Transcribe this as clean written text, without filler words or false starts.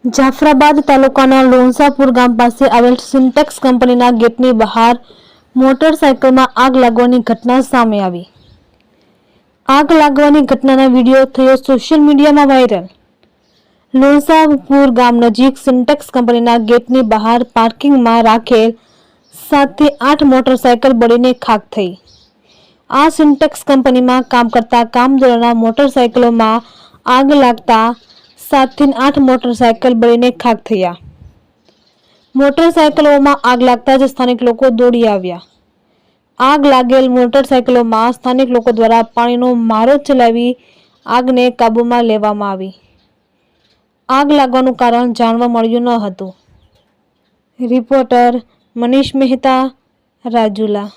જાફરાબાદ તાલુકાના લોણસાપુર ગામ પાસે આવેલ સિન્ટેક્સ કંપનીના ગેટની બહાર મોટરસાયકલમાં આગ લાગવાની ઘટના સામે આવી. આગ લાગવાની ઘટનાના વિડીયો થયો સોશિયલ મીડિયામાં વાયરલ. લોણસાપુર ગામ નજીક સિન્ટેક્સ કંપનીના ગેટની બહાર પાર્કિંગમાં રાખેલ 7 થી 8 મોટરસાયકલ બળીને ખાખ થઈ. આ સિન્ટેક્સ કંપનીમાં કામ કરતા કામદારોના મોટરસાયકલોમાં આગ લાગતા 7 થી 8 મોટરસાયકલ બળીને ખાખ થયા. મોટરસાયકલોમાં આગ લાગતા જ સ્થાનિક લોકો દોડી આવ્યા. આગ લાગેલ મોટરસાયકલોમાં સ્થાનિક લોકો દ્વારા પાણીનો મારો ચલાવી આગને કાબૂમાં લેવામાં આવી. આગ લાગવાનું કારણ જાણવા મળ્યું ન હતું. રિપોર્ટર મનીષ મહેતા, રાજુલા.